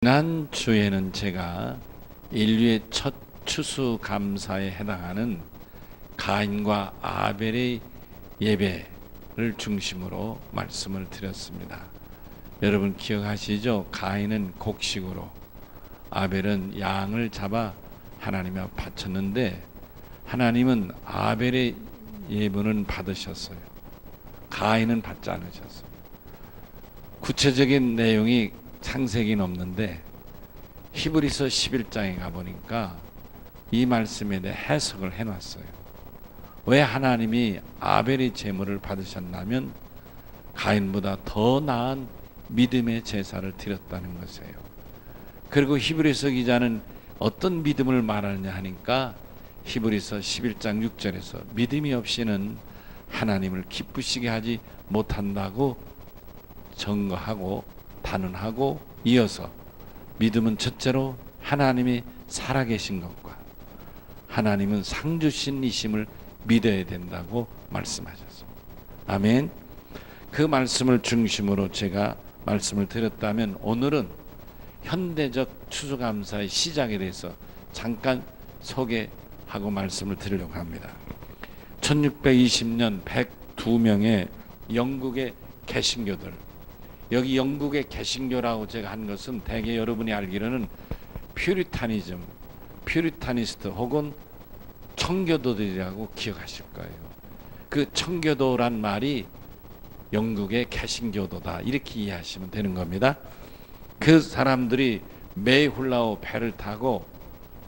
지난 주에는 제가 인류의 첫 추수감사에 해당하는 가인과 아벨의 예배를 중심으로 말씀을 드렸습니다. 여러분 기억하시죠? 가인은 곡식으로, 아벨은 양을 잡아 하나님에 바쳤는데 하나님은 아벨의 예물은 받으셨어요. 가인은 받지 않으셨어요. 구체적인 내용이 창세기는 없는데 히브리서 11장에 가보니까 이 말씀에 대해 해석을 해놨어요. 왜 하나님이 아벨의 제물을 받으셨냐면 가인보다 더 나은 믿음의 제사를 드렸다는 것이에요. 그리고 히브리서 기자는 어떤 믿음을 말하느냐 하니까 히브리서 11장 6절에서 믿음이 없이는 하나님을 기쁘시게 하지 못한다고 증거하고 단언하고 이어서 믿음은 첫째로 하나님이 살아계신 것과 하나님은 상주신이심을 믿어야 된다고 말씀하셨습니다. 아멘. 그 말씀을 중심으로 제가 말씀을 드렸다면 오늘은 현대적 추수감사의 시작에 대해서 잠깐 소개하고 말씀을 드리려고 합니다. 1620년 102명의 영국의 개신교들, 여기 영국의 개신교라고 제가 한 것은 대개 여러분이 알기로는 퓨리타니즘, 퓨리타니스트 혹은 청교도들이라고 기억하실 거예요. 그 청교도란 말이 영국의 개신교도다 이렇게 이해하시면 되는 겁니다. 그 사람들이 메이훌라우 배를 타고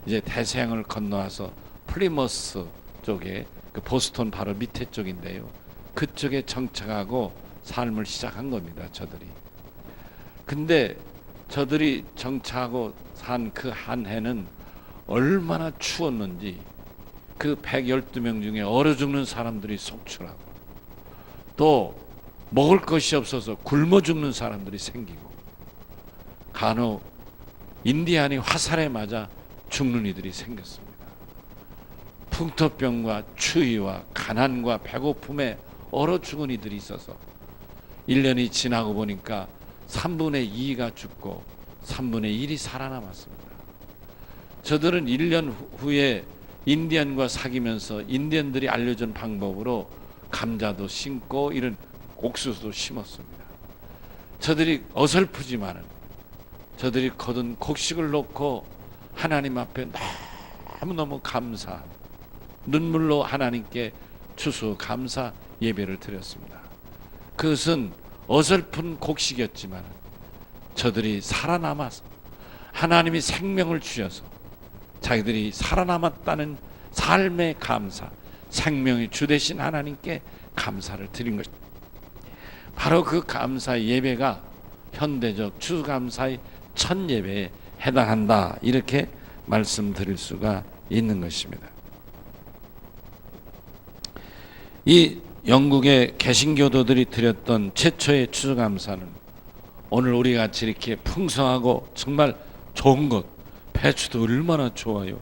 이제 대서양을 건너와서 플리머스 쪽에 그 보스턴 바로 밑에 쪽인데요. 그쪽에 정착하고 삶을 시작한 겁니다. 저들이. 근데 저들이 정착하고 산 그 한 해는 얼마나 추웠는지 그 112명 중에 얼어 죽는 사람들이 속출하고 또 먹을 것이 없어서 굶어 죽는 사람들이 생기고 간혹 인디안이 화살에 맞아 죽는 이들이 생겼습니다. 풍토병과 추위와 가난과 배고픔에 얼어 죽은 이들이 있어서 1년이 지나고 보니까 3분의 2가 죽고 3분의 1이 살아남았습니다. 저들은 1년 후에 인디언과 사귀면서 인디언들이 알려준 방법으로 감자도 심고 이런 옥수수도 심었습니다. 저들이 어설프지만은 저들이 거둔 곡식을 놓고 하나님 앞에 너무너무 감사한 눈물로 하나님께 추수 감사 예배를 드렸습니다. 그것은 어설픈 곡식이었지만 저들이 살아남아서 하나님이 생명을 주셔서 자기들이 살아남았다는 삶의 감사, 생명의 주 되신 하나님께 감사를 드린 것. 바로 그 감사 예배가 현대적 추수감사의 첫 예배에 해당한다 이렇게 말씀드릴 수가 있는 것입니다. 이 영국의 개신교도들이 드렸던 최초의 추수감사는 오늘 우리 같이 이렇게 풍성하고 정말 좋은 것, 배추도 얼마나 좋아요.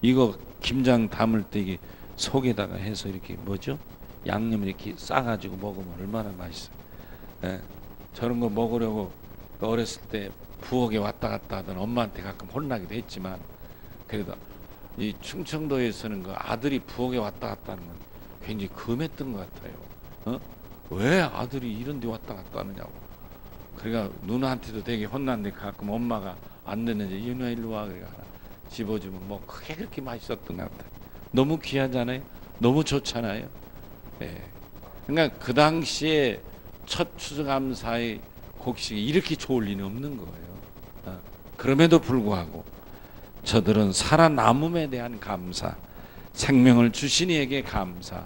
이거 김장 담을 때 이게 속에다가 해서 이렇게 뭐죠? 양념 이렇게 싸가지고 먹으면 얼마나 맛있어요. 예, 저런 거 먹으려고 어렸을 때 부엌에 왔다 갔다 하던 엄마한테 가끔 혼나기도 했지만 그래도 이 충청도에서는 그 아들이 부엌에 왔다 갔다 하는 건 굉장히 금했던 것 같아요. 왜 아들이 이런 데 왔다 갔다 하느냐고. 그러니까 누나한테도 되게 혼났는데 가끔 엄마가 안 됐는지 윤아 일로 와 그래 하나 집어주면 뭐 크게 그렇게 맛있었던 것 같아요. 너무 귀하잖아요. 너무 좋잖아요. 예. 그러니까 그 당시에 첫 추수감사의 곡식이 이렇게 좋을 리는 없는 거예요. 그럼에도 불구하고 저들은 살아남음에 대한 감사, 생명을 주신 이에게 감사,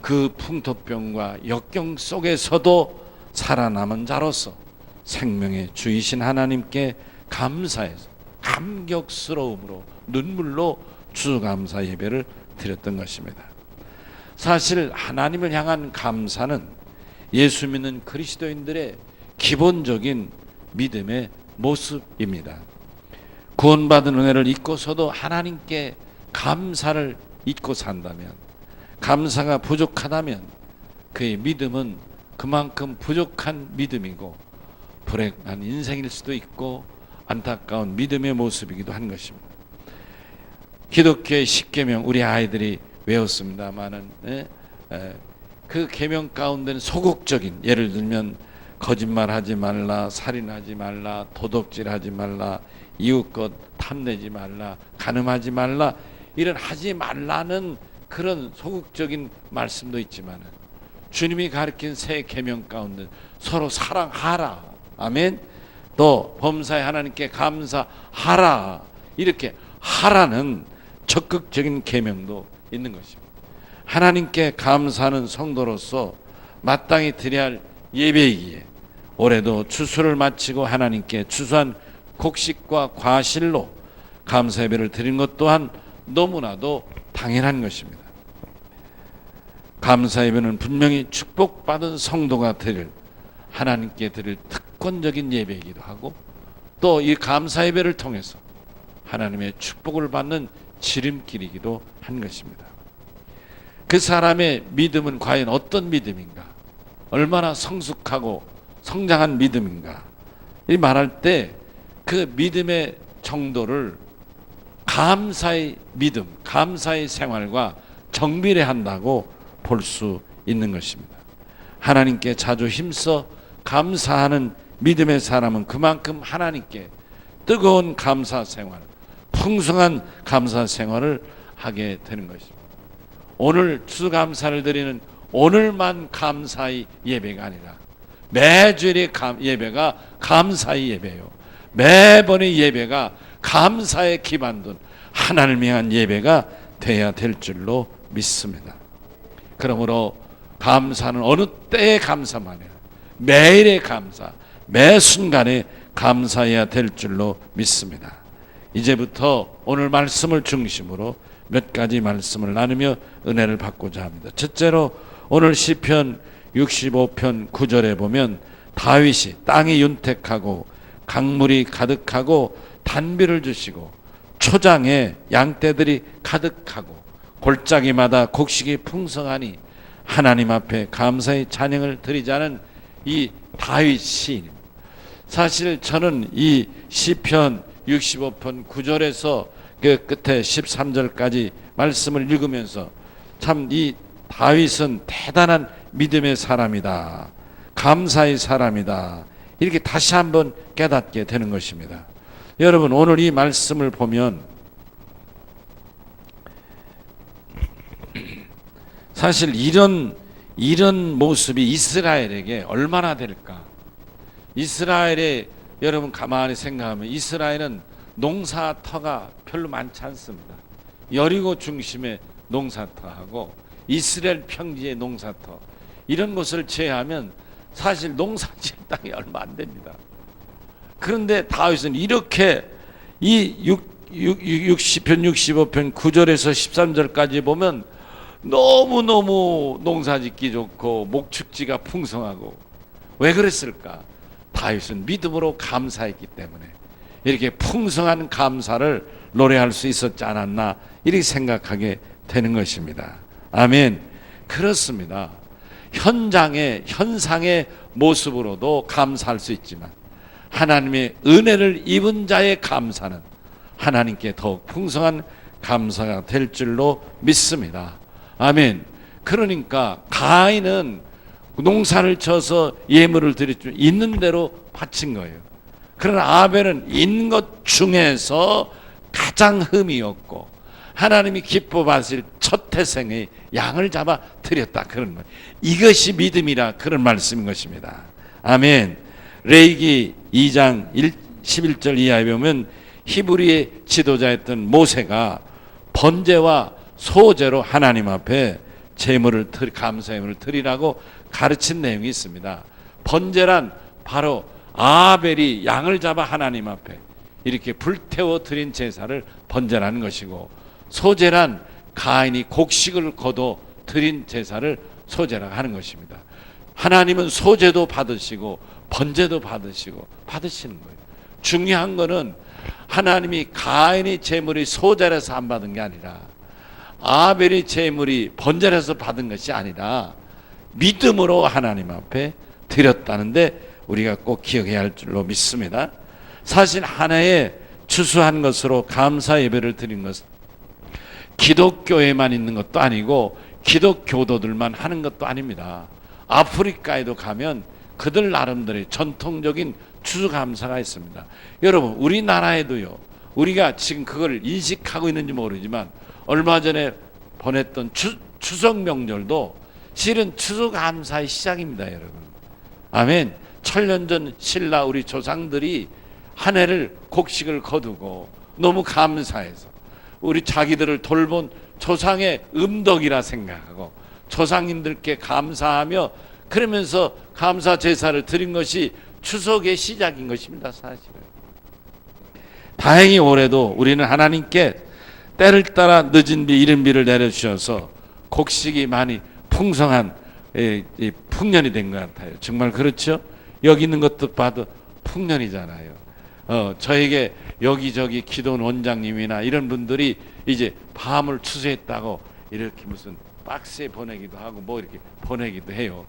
그 풍토병과 역경 속에서도 살아남은 자로서 생명의 주이신 하나님께 감사해서 감격스러움으로 눈물로 추수감사 예배를 드렸던 것입니다. 사실 하나님을 향한 감사는 예수 믿는 그리스도인들의 기본적인 믿음의 모습입니다. 구원받은 은혜를 잊고서도 하나님께 감사를 잊고 산다면, 감사가 부족하다면 그의 믿음은 그만큼 부족한 믿음이고 불행한 인생일 수도 있고 안타까운 믿음의 모습이기도 한 것입니다. 기독교의 10계명 우리 아이들이 외웠습니다마는 그 계명 가운데는 소극적인, 예를 들면 거짓말하지 말라, 살인하지 말라, 도둑질하지 말라, 이웃 것 탐내지 말라, 간음하지 말라, 이런 하지 말라는 그런 소극적인 말씀도 있지만 주님이 가르친 새 계명 가운데 서로 사랑하라, 아멘. 또 범사에 하나님께 감사하라, 이렇게 하라는 적극적인 계명도 있는 것입니다. 하나님께 감사하는 성도로서 마땅히 드려야 할 예배이기에 올해도 추수를 마치고 하나님께 추수한 곡식과 과실로 감사 예배를 드리는 것 또한 너무나도 당연한 것입니다. 감사 예배는 분명히 축복받은 성도가 드릴, 하나님께 드릴 특권적인 예배이기도 하고, 또 이 감사 예배를 통해서 하나님의 축복을 받는 지름길이기도 한 것입니다. 그 사람의 믿음은 과연 어떤 믿음인가? 얼마나 성숙하고 성장한 믿음인가? 이 말할 때 그 믿음의 정도를 감사의 믿음, 감사의 생활과 정비례한다고 볼 수 있는 것입니다. 하나님께 자주 힘써 감사하는 믿음의 사람은 그만큼 하나님께 뜨거운 감사 생활, 풍성한 감사 생활을 하게 되는 것입니다. 오늘 추수감사를 드리는 오늘만 감사의 예배가 아니라 매주일의 예배가 감사의 예배요, 매번의 예배가 감사에 기반둔 하나님을 향한 예배가 되어야 될 줄로 믿습니다. 그러므로 감사는 어느 때의 감사만 아니라 매일의 감사, 매 순간에 감사해야 될 줄로 믿습니다. 이제부터 오늘 말씀을 중심으로 몇 가지 말씀을 나누며 은혜를 받고자 합니다. 첫째로 오늘 시편 65편 9절에 보면 다윗이 땅이 윤택하고 강물이 가득하고 단비를 주시고 초장에 양떼들이 가득하고 골짜기마다 곡식이 풍성하니 하나님 앞에 감사의 찬양을 드리자는 이 다윗 시인. 사실 저는 이 시편 65편 9절에서 그 끝에 13절까지 말씀을 읽으면서 참 이 다윗은 대단한 믿음의 사람이다, 감사의 사람이다, 이렇게 다시 한번 깨닫게 되는 것입니다. 여러분, 오늘 이 말씀을 보면 사실 이런 모습이 이스라엘에게 얼마나 될까? 이스라엘에 여러분 가만히 생각하면 이스라엘은 농사터가 별로 많지 않습니다. 여리고 중심의 농사터하고 이스라엘 평지의 농사터, 이런 것을 제외하면 사실 농사지을 땅이 얼마 안 됩니다. 그런데 다윗은 이렇게 이 60편 65편 9절에서 13절까지 보면 너무너무 농사짓기 좋고 목축지가 풍성하고, 왜 그랬을까? 다윗은 믿음으로 감사했기 때문에 이렇게 풍성한 감사를 노래할 수 있었지 않았나, 이렇게 생각하게 되는 것입니다. 아멘. 그렇습니다. 현상의 모습으로도 감사할 수 있지만 하나님의 은혜를 입은 자의 감사는 하나님께 더욱 풍성한 감사가 될 줄로 믿습니다. 아멘. 그러니까 가인은 농사를 쳐서 예물을 드렸죠. 있는 대로 바친 거예요. 그러나 아벨은 있는 것 중에서 가장 흠이 없고 하나님이 기뻐 받으실 첫 태생의 양을 잡아 드렸다, 그런 거예요. 이것이 믿음이라, 그런 말씀인 것입니다. 아멘. 레위기 2장 11절 이하에 보면 히브리의 지도자였던 모세가 번제와 소제로 하나님 앞에 제물을 감사제물을 드리라고 가르친 내용이 있습니다. 번제란 바로 아벨이 양을 잡아 하나님 앞에 이렇게 불태워 드린 제사를 번제라는 것이고, 소제란 가인이 곡식을 거둬 드린 제사를 소제라고 하는 것입니다. 하나님은 소제도 받으시고 번제도 받으시는 거예요. 중요한 거는 하나님이 가인의 제물이 소제라서 안 받은 게 아니라 아벨의 제물이 번제라서 받은 것이 아니라 믿음으로 하나님 앞에 드렸다는데 우리가 꼭 기억해야 할 줄로 믿습니다. 사실 한 해에 추수한 것으로 감사 예배를 드린 것은 기독교에만 있는 것도 아니고 기독교도들만 하는 것도 아닙니다. 아프리카에도 가면 그들 나름대로의 전통적인 추수감사가 있습니다. 여러분, 우리나라에도요, 우리가 지금 그걸 인식하고 있는지 모르지만 얼마 전에 보냈던 추석 명절도 실은 추수감사의 시작입니다, 여러분. 아멘. 천년전 신라 우리 조상들이 한 해를 곡식을 거두고 너무 감사해서 우리 자기들을 돌본 조상의 음덕이라 생각하고 조상님들께 감사하며 그러면서 감사 제사를 드린 것이 추석의 시작인 것입니다, 사실은. 다행히 올해도 우리는 하나님께 때를 따라 늦은 비 이른 비를 내려주셔서 곡식이 많이 풍성한 풍년이 된 것 같아요. 정말 그렇죠? 여기 있는 것도 봐도 풍년이잖아요. 저에게 여기저기 기도원 원장님이나 이런 분들이 이제 밤을 추수했다고 이렇게 무슨 박스에 보내기도 하고 뭐 이렇게 보내기도 해요.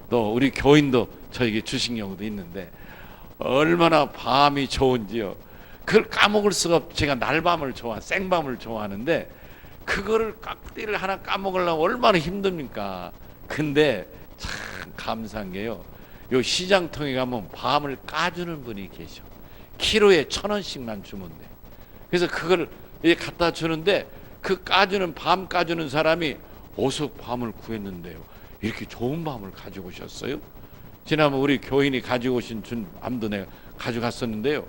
또 우리 교인도 저에게 주신 경우도 있는데 얼마나 밤이 좋은지요. 그걸 까먹을 수가 없. 제가 날밤을 생밤을 좋아하는데 그거를 깍띠를 하나 까먹으려면 얼마나 힘듭니까? 근데 참 감사한 게요. 요 시장통에 가면 밤을 까주는 분이 계셔. 키로에 1,000원씩만 주면 돼. 그래서 그걸 갖다 주는데 그 밤 까주는 사람이 어디서 밤을 구했는데요. 이렇게 좋은 밤을 가지고 오셨어요? 지난번 우리 교인이 가지고 오신 밤도 내가 가져갔었는데요.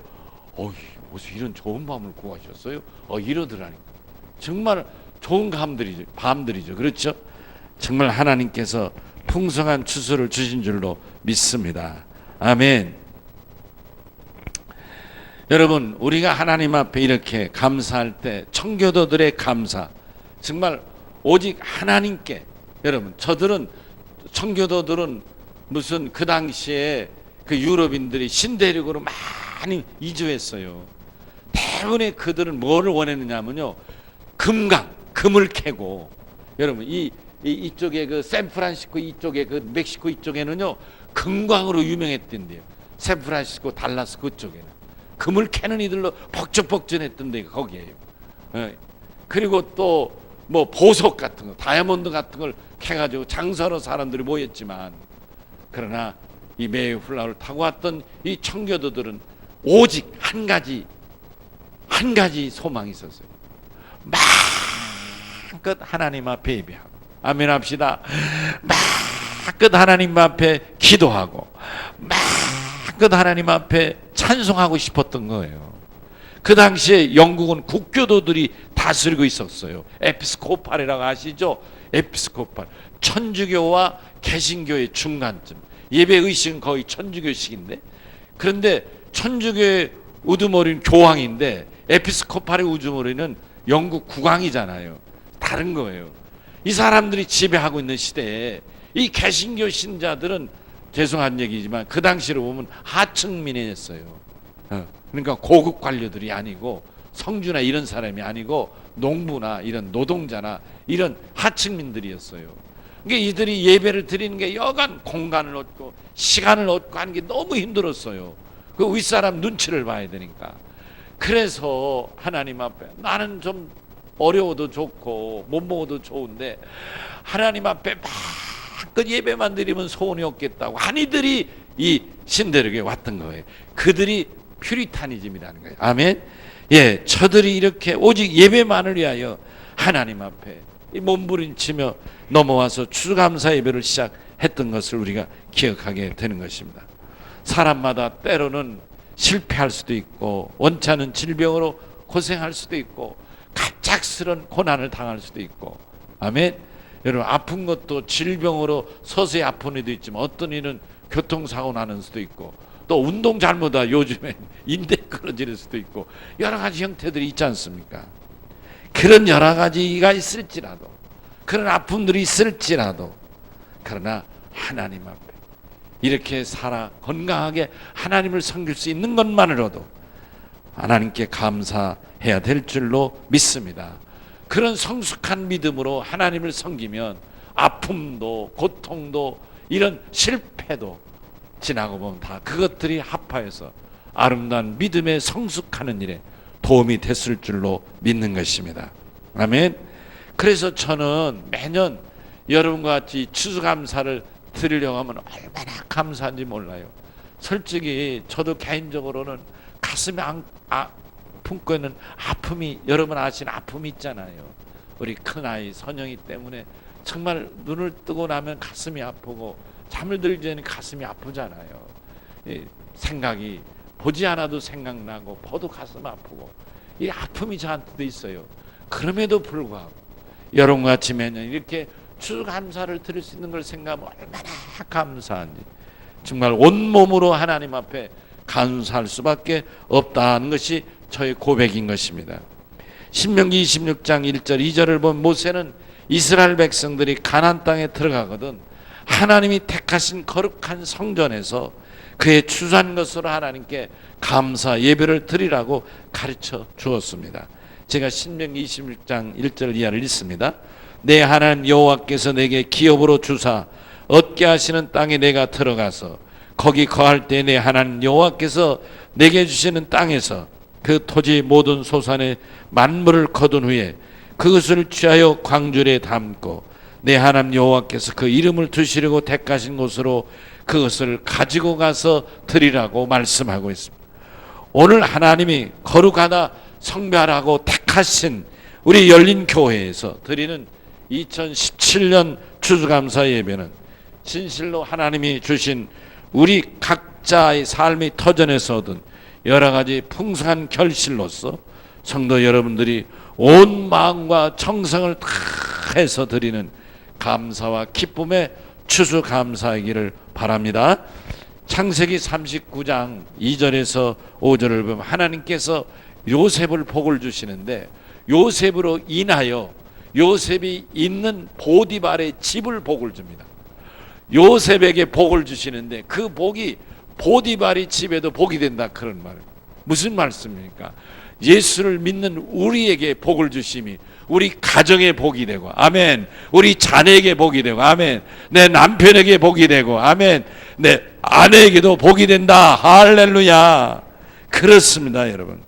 어디서 이런 좋은 밤을 구하셨어요? 이러더라니까. 정말 좋은 밤들이죠. 그렇죠? 정말 하나님께서 풍성한 추수를 주신 줄로 믿습니다. 아멘. 여러분, 우리가 하나님 앞에 이렇게 감사할 때 청교도들의 감사, 정말 오직 하나님께, 여러분, 청교도들은 무슨 그 당시에 그 유럽인들이 신대륙으로 많이 이주했어요. 대부분의 그들은 뭐를 원했느냐면요, 금을 캐고, 여러분, 이쪽에 그 샌프란시스코 이쪽에 그 멕시코 이쪽에는요 금광으로 유명했던데요. 샌프란시스코 달라스 그쪽에는 금을 캐는 이들로 벅적벅적했던 데가 거기에요. 그리고 또 뭐 보석 같은 거, 다이아몬드 같은 걸 캐가지고 장사로 사람들이 모였지만, 그러나 이 메이플라워를 타고 왔던 이 청교도들은 오직 한 가지 소망이 있었어요. 마음껏 하나님 앞에 예배하고, 아멘 합시다. 마음껏 하나님 앞에 기도하고 마음껏 하나님 앞에 찬송하고 싶었던 거예요. 그 당시에 영국은 국교도들이 다스리고 있었어요. 에피스코팔이라고 아시죠? 에피스코팔, 천주교와 개신교의 중간쯤. 예배의식은 거의 천주교식인데, 그런데 천주교의 우두머리는 교황인데 에피스코팔의 우두머리는 영국 국왕이잖아요. 다른 거예요. 이 사람들이 지배하고 있는 시대에 이 개신교 신자들은, 죄송한 얘기지만 그 당시로 보면 하층민이었어요. 그러니까 고급 관료들이 아니고 성주나 이런 사람이 아니고 농부나 이런 노동자나 이런 하층민들이었어요. 그러니까 이들이 예배를 드리는 게 여간 공간을 얻고 시간을 얻고 하는 게 너무 힘들었어요. 그 윗사람 눈치를 봐야 되니까. 그래서 하나님 앞에 나는 좀 어려워도 좋고 못 먹어도 좋은데 하나님 앞에 막 예배만 드리면 소원이 없겠다고 한 이들이 이 신대륙에 왔던 거예요. 그들이 퓨리타니즘이라는 거예요. 아멘. 예, 저들이 이렇게 오직 예배만을 위하여 하나님 앞에 몸부림치며 넘어와서 추수감사 예배를 시작했던 것을 우리가 기억하게 되는 것입니다. 사람마다 때로는 실패할 수도 있고 원치 않은 질병으로 고생할 수도 있고 갑작스런 고난을 당할 수도 있고, 아멘. 여러분, 아픈 것도 질병으로 서서히 아픈 이도 있지만 어떤 이는 교통사고 나는 수도 있고, 또 운동 잘못하다 요즘엔 인대 끊어지는 수도 있고 여러 가지 형태들이 있지 않습니까? 그런 여러 가지가 있을지라도, 그런 아픔들이 있을지라도, 그러나 하나님 앞에 이렇게 살아 건강하게 하나님을 섬길 수 있는 것만으로도 하나님께 감사해야 될 줄로 믿습니다. 그런 성숙한 믿음으로 하나님을 섬기면 아픔도 고통도 이런 실패도 지나고 보면 다 그것들이 합하여서 아름다운 믿음에 성숙하는 일에 도움이 됐을 줄로 믿는 것입니다. 아멘. 그래서 저는 매년 여러분과 같이 추수감사를 드리려고 하면 얼마나 감사한지 몰라요. 솔직히 저도 개인적으로는 가슴에 품고 있는 아픔이, 여러분 아시는 아픔이 있잖아요. 우리 큰아이 선영이 때문에 정말 눈을 뜨고 나면 가슴이 아프고 잠을 들기 전에 가슴이 아프잖아요. 생각이 보지 않아도 생각나고 봐도 가슴 아프고 이 아픔이 저한테도 있어요. 그럼에도 불구하고 여러분과 같이 매년 이렇게 추수감사를 드릴 수 있는 걸 생각하면 얼마나 감사한지, 정말 온몸으로 하나님 앞에 감사할 수밖에 없다는 것이 저의 고백인 것입니다. 신명기 26장 1절 2절을 보면 모세는 이스라엘 백성들이 가나안 땅에 들어가거든 하나님이 택하신 거룩한 성전에서 그의 추수한 것으로 하나님께 감사 예배를 드리라고 가르쳐 주었습니다. 제가 신명기 26장 1절 이하를 읽습니다. 내 하나님 여호와께서 내게 기업으로 주사 얻게 하시는 땅에 내가 들어가서 거기 거할 때 내 하나님 여호와께서 내게 주시는 땅에서 그 토지 모든 소산의 만물을 거둔 후에 그것을 취하여 광주리에 담고 내 하나님 여호와께서 그 이름을 두시려고 택하신 곳으로 그것을 가지고 가서 드리라고 말씀하고 있습니다. 오늘 하나님이 거룩하다 성별하고 택하신 우리 열린 교회에서 드리는 2017년 추수감사 예배는 진실로 하나님이 주신 우리 각자의 삶의 터전에서 얻은 여러 가지 풍성한 결실로서 성도 여러분들이 온 마음과 정성을 다 해서 드리는 감사와 기쁨의 추수감사이기를 바랍니다. 창세기 39장 2절에서 5절을 보면 하나님께서 요셉을 복을 주시는데 요셉으로 인하여 요셉이 있는 보디발의 집을 복을 줍니다. 요셉에게 복을 주시는데 그 복이 보디발의 집에도 복이 된다, 그런 말. 무슨 말씀입니까? 예수를 믿는 우리에게 복을 주심이 우리 가정에 복이 되고, 아멘. 우리 자녀에게 복이 되고, 아멘. 내 남편에게 복이 되고, 아멘. 내 아내에게도 복이 된다, 할렐루야. 그렇습니다, 여러분.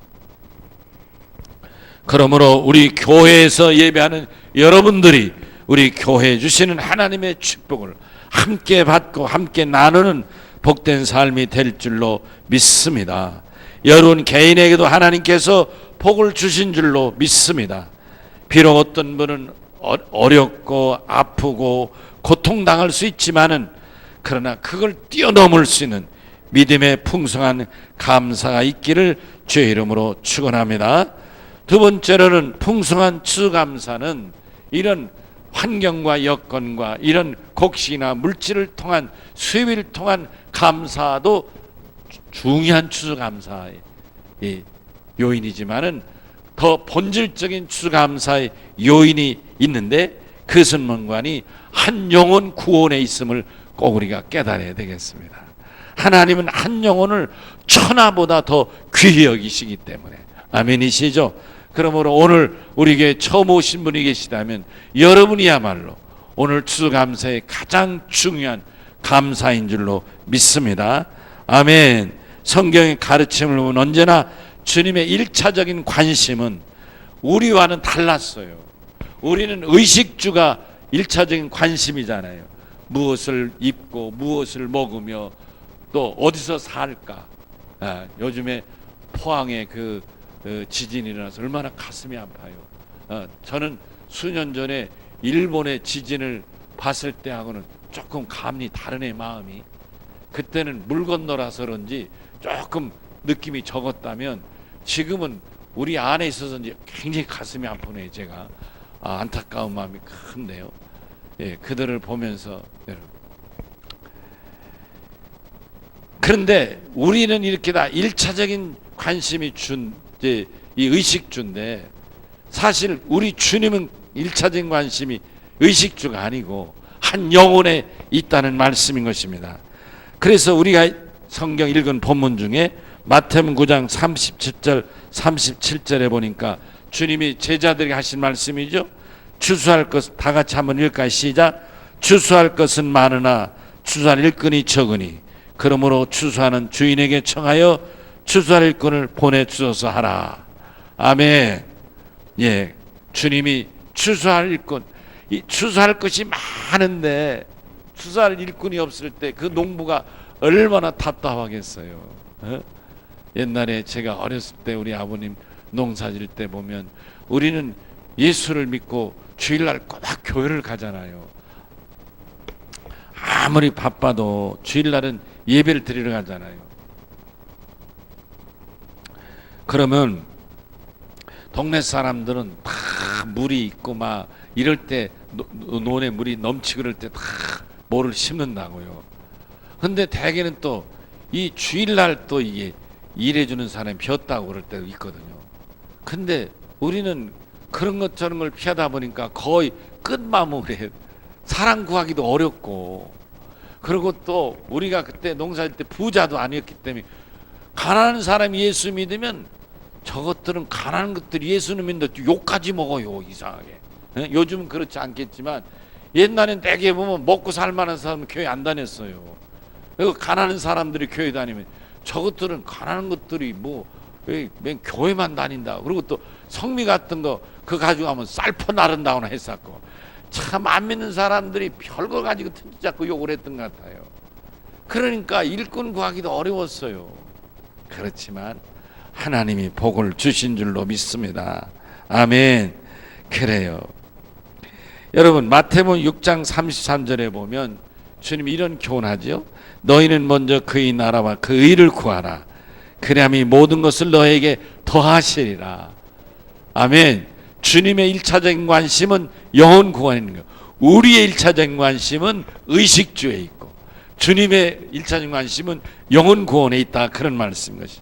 그러므로 우리 교회에서 예배하는 여러분들이 우리 교회에 주시는 하나님의 축복을 함께 받고 함께 나누는 복된 삶이 될 줄로 믿습니다. 여러분 개인에게도 하나님께서 복을 주신 줄로 믿습니다. 비록 어떤 분은 어렵고 아프고 고통당할 수 있지만은 그러나 그걸 뛰어넘을 수 있는 믿음의 풍성한 감사가 있기를 주의 이름으로 축원합니다. 두 번째로는 풍성한 추수감사는 이런 환경과 여건과 이런 곡식이나 물질을 통한 수입을 통한 감사도 중요한 추수감사의 요인이지만은 더 본질적인 추수감사의 요인이 있는데 그것은 뭔가니 한 영혼 구원에 있음을 꼭 우리가 깨달아야 되겠습니다. 하나님은 한 영혼을 천하보다 더 귀히 여기시기 때문에, 아멘이시죠? 그러므로 오늘 우리에게 처음 오신 분이 계시다면 여러분이야말로 오늘 추수감사의 가장 중요한 감사인 줄로 믿습니다. 아멘. 성경의 가르침을 보면 언제나 주님의 1차적인 관심은 우리와는 달랐어요. 우리는 의식주가 1차적인 관심이잖아요. 무엇을 입고 무엇을 먹으며 또 어디서 살까. 요즘에 포항에 그 지진이 일어나서 얼마나 가슴이 아파요. 저는 수년 전에 일본의 지진을 봤을 때하고는 조금 감이 다르네, 마음이. 그때는 물 건너라서 그런지 조금 느낌이 적었다면 지금은 우리 안에 있어서인지 굉장히 가슴이 아프네요. 제가 안타까운 마음이 큰데요. 예, 그들을 보면서 그런데 우리는 이렇게 다 1차적인 관심이 준 이 의식주인데 사실 우리 주님은 1차적인 관심이 의식주가 아니고 한 영혼에 있다는 말씀인 것입니다. 그래서 우리가 성경 읽은 본문 중에 마태복음 9장 37절 37절에 보니까 주님이 제자들에게 하신 말씀이죠. 추수할 것, 다 같이 한번 읽을까요? 시작. 추수할 것은 많으나 추수할 일꾼이 적으니 그러므로 추수하는 주인에게 청하여 추수할 일꾼을 보내주소서 하라. 아멘. 예, 주님이 추수할 일꾼, 이 추수할 것이 많은데 추수할 일꾼이 없을 때 그 농부가 얼마나 답답하겠어요. 옛날에 제가 어렸을 때 우리 아버님 농사질 때 보면 우리는 예수를 믿고 주일날 꼬박 교회를 가잖아요. 아무리 바빠도 주일날은 예배를 드리러 가잖아요. 그러면 동네 사람들은 다 물이 있고 막 이럴 때 논에 물이 넘치고 그럴 때 다 뭐를 심는다고요. 근데 대개는 또 이 주일날 또 이게 일해주는 사람이 비었다고 그럴 때도 있거든요. 근데 우리는 그런 것 저런 걸 피하다 보니까 거의 끝마무리에 사람 구하기도 어렵고, 그리고 또 우리가 그때 농사할 때 부자도 아니었기 때문에 가난한 사람이 예수 믿으면 저것들은 가난한 것들이 예수는 믿는데 욕까지 먹어요, 이상하게. 요즘은 그렇지 않겠지만 옛날엔 대개 보면 먹고 살만한 사람은 교회 안 다녔어요. 그리고 가난한 사람들이 교회 다니면 저것들은 가난한 것들이 뭐 맨 교회만 다닌다. 그리고 또 성미 같은 거 그거 가지고 하면 쌀퍼 나른다거나 했었고, 참 안 믿는 사람들이 별걸 가지고 튼지 잡고 욕을 했던 것 같아요. 그러니까 일꾼 구하기도 어려웠어요. 그렇지만 하나님이 복을 주신 줄로 믿습니다. 아멘. 그래요. 여러분, 마태복음 6장 33절에 보면 주님이 이런 교훈하죠. 너희는 먼저 그의 나라와 그 의를 구하라. 그리하면 모든 것을 너에게 더하시리라. 아멘. 주님의 1차적인 관심은 영혼 구원인 거예요. 우리의 1차적인 관심은 의식주에 있고 주님의 1차적인 관심은 영혼 구원에 있다. 그런 말씀인 것이.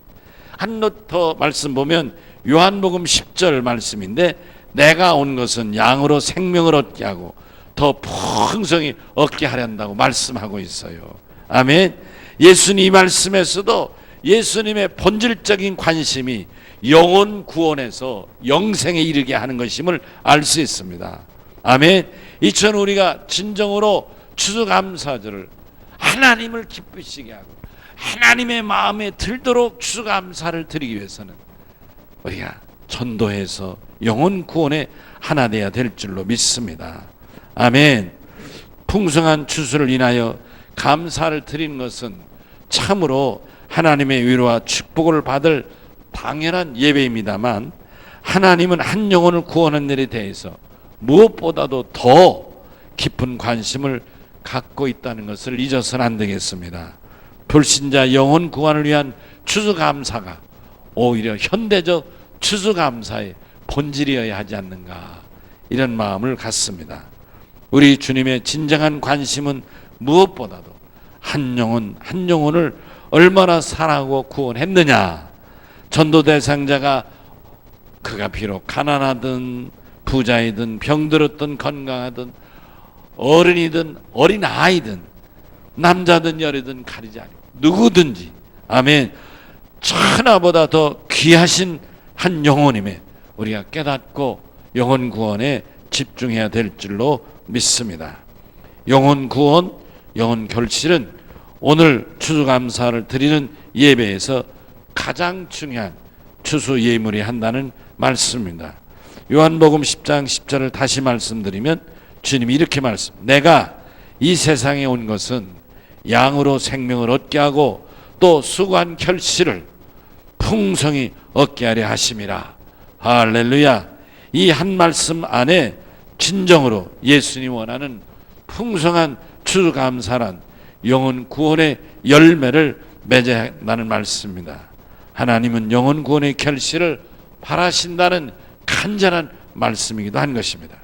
한 넛 더 말씀 보면 요한복음 10절 말씀인데, 내가 온 것은 양으로 생명을 얻게 하고 더 풍성히 얻게 하려한다고 말씀하고 있어요. 아멘. 예수님 이 말씀에서도 예수님의 본질적인 관심이 영혼 구원에서 영생에 이르게 하는 것임을 알 수 있습니다. 아멘. 이처럼 우리가 진정으로 추수감사절을 하나님을 기쁘시게 하고 하나님의 마음에 들도록 추수감사를 드리기 위해서는 우리가 전도해서 영혼 구원에 하나 되어야 될 줄로 믿습니다. 아멘. 풍성한 추수를 인하여 감사를 드리는 것은 참으로 하나님의 위로와 축복을 받을 당연한 예배입니다만, 하나님은 한 영혼을 구원하는 일에 대해서 무엇보다도 더 깊은 관심을 갖고 있다는 것을 잊어서는 안 되겠습니다. 불신자 영혼 구원을 위한 추수감사가 오히려 현대적 추수감사의 본질이어야 하지 않는가, 이런 마음을 갖습니다. 우리 주님의 진정한 관심은 무엇보다도 한 영혼 한 영혼을 얼마나 사랑하고 구원했느냐. 전도 대상자가 그가 비록 가난하든 부자이든 병들었든 건강하든 어른이든 어린아이든 남자든 여자든 가리지 않고 누구든지, 아멘, 천하보다 더 귀하신 한 영혼임에 우리가 깨닫고 영혼 구원에 집중해야 될 줄로 믿습니다. 영혼 구원, 영혼 결실은 오늘 추수감사를 드리는 예배에서 가장 중요한 추수 예물이 한다는 말씀입니다. 요한복음 10장 10절을 다시 말씀드리면 주님이 이렇게 말씀, 내가 이 세상에 온 것은 양으로 생명을 얻게 하고 또 수고한 결실을 풍성히 얻게 하려 하심이라. 할렐루야. 이 한 말씀 안에 진정으로 예수님 원하는 풍성한 추수감사란 영혼 구원의 열매를 맺어야 한다는 말씀입니다. 하나님은 영혼 구원의 결실을 바라신다는 간절한 말씀이기도 한 것입니다.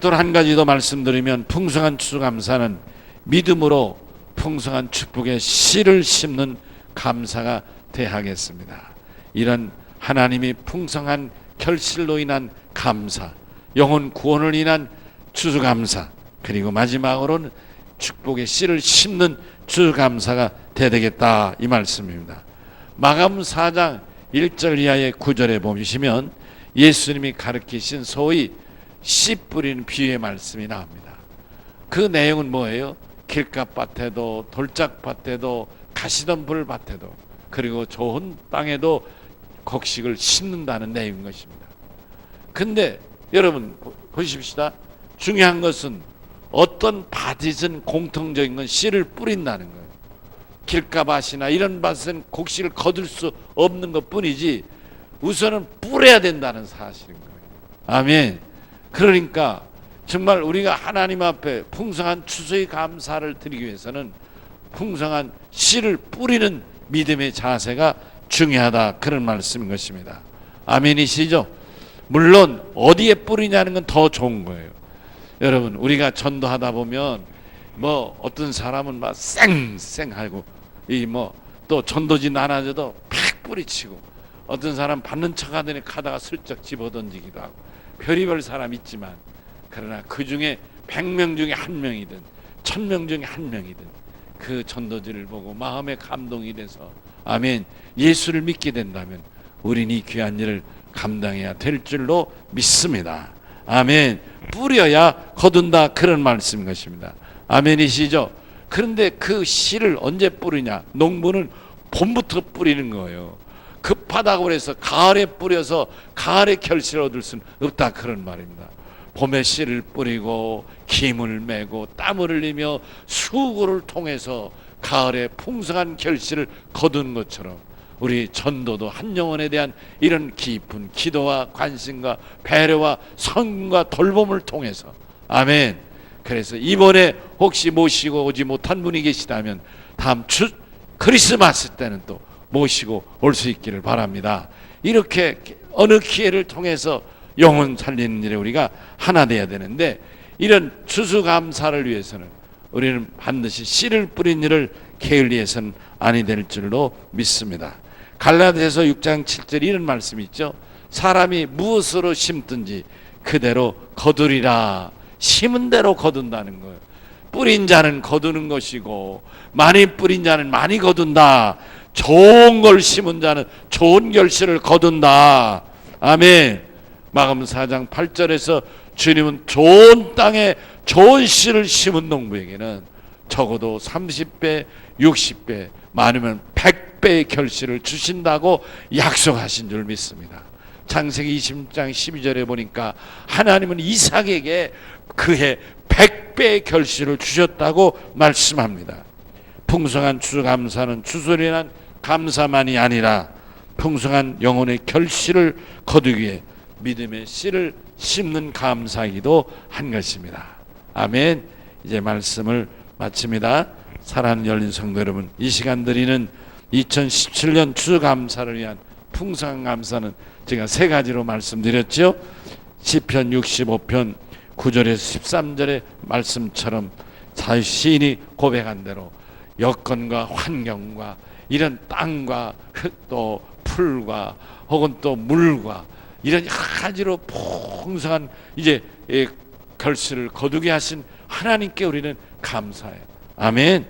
또 한 가지 더 말씀드리면, 풍성한 추수감사는 믿음으로 풍성한 축복의 씨를 심는 감사가 되어야 하겠습니다. 이런 하나님이 풍성한 결실로 인한 감사, 영혼 구원을 인한 추수감사, 그리고 마지막으로는 축복의 씨를 심는 추수감사가 되어야 되겠다, 이 말씀입니다. 마가복음 4장 1절 이하의 9절에 보시면 예수님이 가르치신 소위 씨 뿌리는 비유의 말씀이 나옵니다. 그 내용은 뭐예요? 길가밭에도 돌짝밭에도 가시덤불 밭에도 그리고 좋은 땅에도 곡식을 심는다는 내용인 것입니다. 근데 여러분 보십시다. 중요한 것은 어떤 밭이든 공통적인 건 씨를 뿌린다는 거예요. 길가밭이나 이런 밭은 곡식을 거둘 수 없는 것 뿐이지 우선은 뿌려야 된다는 사실인 거예요. 아멘. 그러니까 정말 우리가 하나님 앞에 풍성한 추수의 감사를 드리기 위해서는 풍성한 씨를 뿌리는 믿음의 자세가 중요하다, 그런 말씀인 것입니다. 아멘이시죠? 물론 어디에 뿌리냐는 건 더 좋은 거예요. 여러분, 우리가 전도하다 보면 뭐 어떤 사람은 막 쌩쌩하고 이 뭐 또 전도지 나눠져도 팍 뿌리치고, 어떤 사람 받는 척하더니 가다가 슬쩍 집어던지기도 하고, 별의별 사람 있지만, 그러나 그 중에 100명 중에 1명이든 1000명 중에 1명이든 그 전도지를 보고 마음에 감동이 돼서 아멘, 예수를 믿게 된다면 우린 이 귀한 일을 감당해야 될 줄로 믿습니다. 아멘. 뿌려야 거둔다, 그런 말씀인 것입니다. 아멘이시죠? 그런데 그 씨를 언제 뿌리냐? 농부는 봄부터 뿌리는 거예요. 급하다고 해서 가을에 뿌려서 가을에 결실을 얻을 수는 없다, 그런 말입니다. 봄에 씨를 뿌리고 김을 메고 땀을 흘리며 수고를 통해서 가을에 풍성한 결실을 거두는 것처럼 우리 전도도 한 영혼에 대한 이런 깊은 기도와 관심과 배려와 성금과 돌봄을 통해서, 아멘. 그래서 이번에 혹시 모시고 오지 못한 분이 계시다면 다음 주 크리스마스 때는 또 모시고 올 수 있기를 바랍니다. 이렇게 어느 기회를 통해서 영혼 살리는 일에 우리가 하나 돼야 되는데, 이런 추수감사를 위해서는 우리는 반드시 씨를 뿌린 일을 게을리해서는 아니 될 줄로 믿습니다. 갈라디아서 6장 7절 이런 말씀이 있죠. 사람이 무엇으로 심든지 그대로 거두리라. 심은 대로 거둔다는 거예요. 뿌린 자는 거두는 것이고 많이 뿌린 자는 많이 거둔다. 좋은 걸 심은 자는 좋은 결실을 거둔다. 아멘. 마가복음 4장 8절에서 주님은 좋은 땅에 좋은 씨를 심은 농부에게는 적어도 30배, 60배, 많으면 100배의 결실을 주신다고 약속하신 줄 믿습니다. 창세기 20장 12절에 보니까 하나님은 이삭에게 그해 100배의 결실을 주셨다고 말씀합니다. 풍성한 추수감사는 추수를 인한 감사만이 아니라 풍성한 영혼의 결실을 거두기 위해 믿음의 씨를 심는 감사이기도 한 것입니다. 아멘. 이제 말씀을 마칩니다. 사랑하는 열린 성도 여러분, 이 시간 드리는 2017년 추수감사를 위한 풍성한 감사는 제가 세 가지로 말씀드렸죠. 시편 65편 9절에서 13절의 말씀처럼 시인이 고백한 대로 여건과 환경과 이런 땅과 흙도 풀과 혹은 또 물과 이런 여러 가지로 풍성한 이제 결실을 거두게 하신 하나님께 우리는 감사해요. 아멘.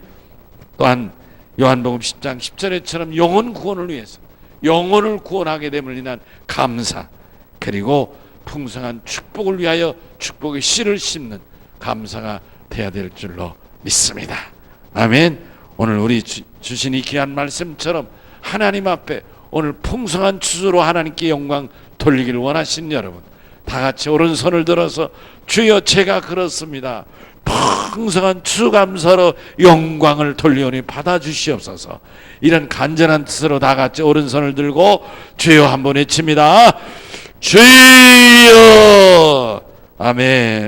또한 요한복음 10장 10절에처럼 영혼 구원을 위해서 영혼을 구원하게 됨을 인한 감사, 그리고 풍성한 축복을 위하여 축복의 씨를 심는 감사가 되어야 될 줄로 믿습니다. 아멘. 오늘 우리 주신 이 귀한 말씀처럼 하나님 앞에 오늘 풍성한 추수로 하나님께 영광 돌리기를 원하시는 여러분, 다 같이 오른손을 들어서 주여 제가 그렇습니다. 풍성한 추수감사로 영광을 돌리오니 받아주시옵소서. 이런 간절한 뜻으로 다 같이 오른손을 들고 주여 한번 외칩니다. 주여. 아멘.